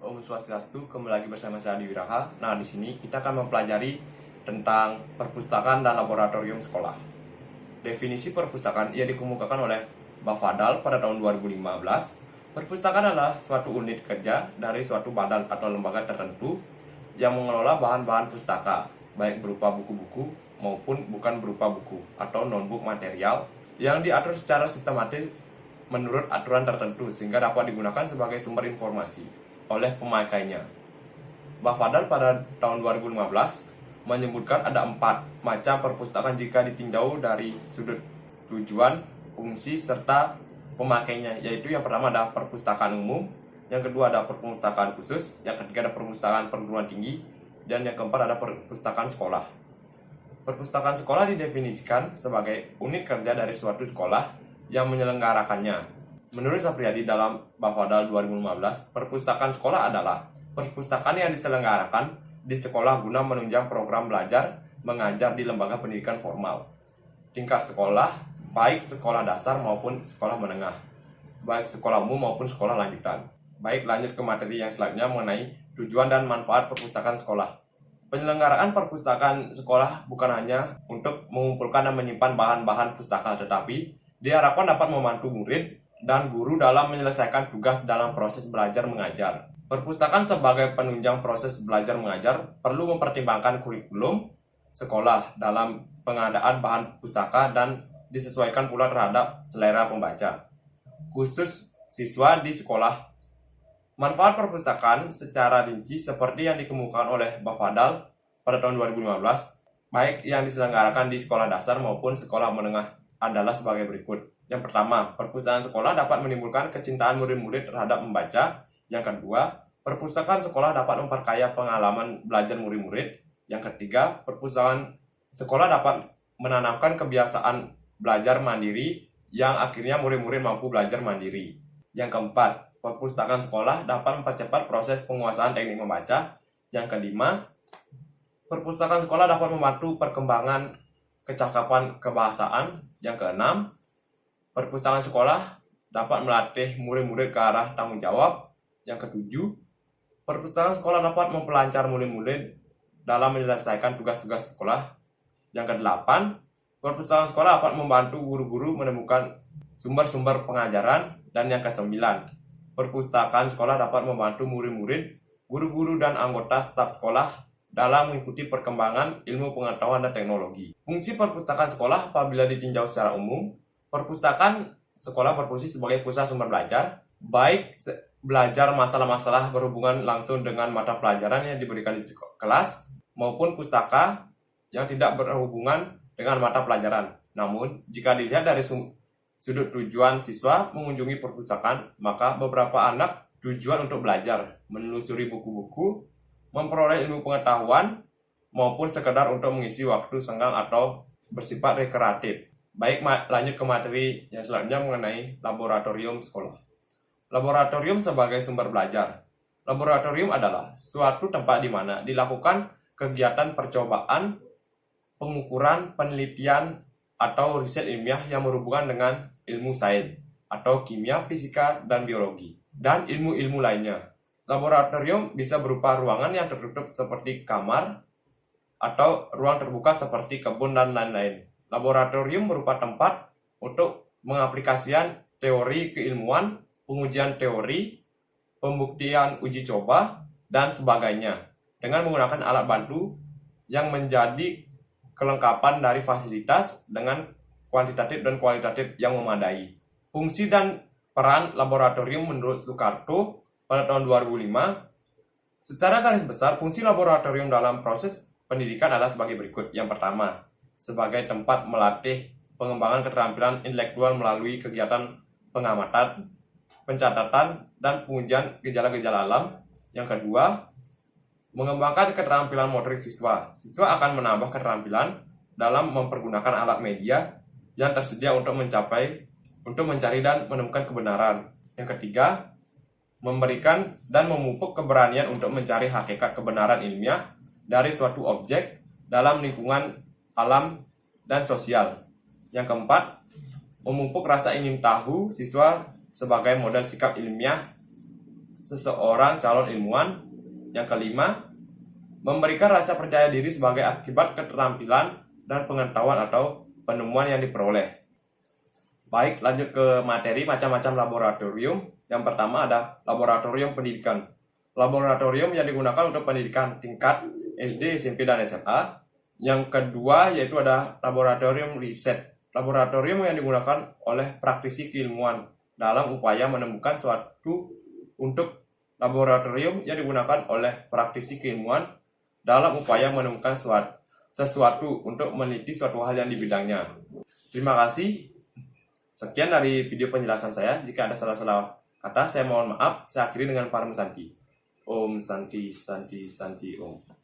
Om Swastiastu, kembali lagi bersama saya Adi Wiraha. Nah, di sini kita akan mempelajari tentang perpustakaan dan laboratorium sekolah. Definisi perpustakaan ia dikemukakan oleh Bafadal pada tahun 2015. Perpustakaan adalah suatu unit kerja dari suatu badan atau lembaga tertentu yang mengelola bahan-bahan pustaka, baik berupa buku-buku maupun bukan berupa buku atau notebook material yang diatur secara sistematis menurut aturan tertentu sehingga dapat digunakan sebagai sumber informasi oleh pemakainya. Bafadal pada tahun 2015 menyebutkan ada 4 macam perpustakaan jika ditinjau dari sudut tujuan, fungsi, serta pemakainya, yaitu yang pertama ada perpustakaan umum, yang kedua ada perpustakaan khusus, yang ketiga ada perpustakaan perguruan tinggi, dan yang keempat ada perpustakaan sekolah. Perpustakaan sekolah didefinisikan sebagai unit kerja dari suatu sekolah yang menyelenggarakannya. Menurut Sapriyadi dalam Bafadal 2015, perpustakaan sekolah adalah perpustakaan yang diselenggarakan di sekolah guna menunjang program belajar mengajar di lembaga pendidikan formal tingkat sekolah, baik sekolah dasar maupun sekolah menengah, baik sekolah umum maupun sekolah lanjutan. Baik, lanjut ke materi yang selanjutnya mengenai tujuan dan manfaat perpustakaan sekolah. Penyelenggaraan perpustakaan sekolah bukan hanya untuk mengumpulkan dan menyimpan bahan-bahan pustaka, tetapi diharapkan dapat membantu murid dan guru dalam menyelesaikan tugas dalam proses belajar mengajar. Perpustakaan sebagai penunjang proses belajar mengajar perlu mempertimbangkan kurikulum sekolah dalam pengadaan bahan pustaka dan disesuaikan pula terhadap selera pembaca, khusus siswa di sekolah. Manfaat perpustakaan secara rinci seperti yang dikemukakan oleh Bafadal pada tahun 2015, baik yang diselenggarakan di sekolah dasar maupun sekolah menengah adalah sebagai berikut. Yang pertama, perpustakaan sekolah dapat menimbulkan kecintaan murid-murid terhadap membaca. Yang kedua, perpustakaan sekolah dapat memperkaya pengalaman belajar murid-murid. Yang ketiga, perpustakaan sekolah dapat menanamkan kebiasaan belajar mandiri yang akhirnya murid-murid mampu belajar mandiri. Yang keempat, perpustakaan sekolah dapat mempercepat proses penguasaan teknik membaca. Yang kelima, perpustakaan sekolah dapat membantu perkembangan kecakapan kebahasaan. Yang keenam, perpustakaan sekolah dapat melatih murid-murid ke arah tanggung jawab. Yang ketujuh, perpustakaan sekolah dapat memperlancar murid-murid dalam menyelesaikan tugas-tugas sekolah. Yang kedelapan, perpustakaan sekolah dapat membantu guru-guru menemukan sumber-sumber pengajaran. Dan yang kesembilan, perpustakaan sekolah dapat membantu murid-murid, guru-guru, dan anggota staf sekolah dalam mengikuti perkembangan ilmu pengetahuan dan teknologi. Fungsi perpustakaan sekolah apabila ditinjau secara umum, perpustakaan sekolah berfungsi sebagai pusat sumber belajar, baik belajar masalah-masalah berhubungan langsung dengan mata pelajaran yang diberikan di kelas, maupun pustaka yang tidak berhubungan dengan mata pelajaran. Namun, jika dilihat dari sudut tujuan siswa mengunjungi perpustakaan, maka beberapa anak tujuan untuk belajar, menelusuri buku-buku, memperoleh ilmu pengetahuan, maupun sekedar untuk mengisi waktu senggang atau bersifat rekreatif. Baik, lanjut ke materi yang selanjutnya mengenai laboratorium sekolah. Laboratorium sebagai sumber belajar. Laboratorium adalah suatu tempat di mana dilakukan kegiatan percobaan, pengukuran, penelitian, atau riset ilmiah yang berhubungan dengan ilmu sains, atau kimia, fisika, dan biologi, dan ilmu-ilmu lainnya. Laboratorium bisa berupa ruangan yang tertutup seperti kamar, atau ruang terbuka seperti kebun, dan lain-lain. Laboratorium berupa tempat untuk mengaplikasikan teori keilmuan, pengujian teori, pembuktian uji coba, dan sebagainya dengan menggunakan alat bantu yang menjadi kelengkapan dari fasilitas dengan kuantitatif dan kualitatif yang memadai. Fungsi dan peran laboratorium menurut Soekarto pada tahun 2005, secara garis besar fungsi laboratorium dalam proses pendidikan adalah sebagai berikut. Yang pertama, sebagai tempat melatih pengembangan keterampilan intelektual melalui kegiatan pengamatan, pencatatan, dan pengujian gejala-gejala alam. Yang kedua, mengembangkan keterampilan motorik siswa. Siswa akan menambah keterampilan dalam mempergunakan alat media yang tersedia untuk mencari dan menemukan kebenaran. Yang ketiga, memberikan dan memupuk keberanian untuk mencari hakikat kebenaran ilmiah dari suatu objek dalam lingkungan alam dan sosial. Yang keempat, memupuk rasa ingin tahu siswa sebagai model sikap ilmiah seseorang calon ilmuwan. Yang kelima, memberikan rasa percaya diri sebagai akibat keterampilan dan pengetahuan atau penemuan yang diperoleh. Baik, lanjut ke materi macam-macam laboratorium. Yang pertama ada laboratorium pendidikan. Laboratorium yang digunakan untuk pendidikan tingkat SD, SMP, dan SMA. Yang kedua yaitu ada laboratorium riset. Laboratorium yang digunakan oleh praktisi keilmuan dalam upaya menemukan suatu untuk laboratorium yang digunakan oleh praktisi keilmuan dalam upaya menemukan sesuatu untuk meneliti suatu hal yang di bidangnya. Terima kasih. Sekian dari video penjelasan saya. Jika ada salah-salah kata, saya mohon maaf. Saya akhiri dengan Param Santi. Om Santi Santi Santi Om.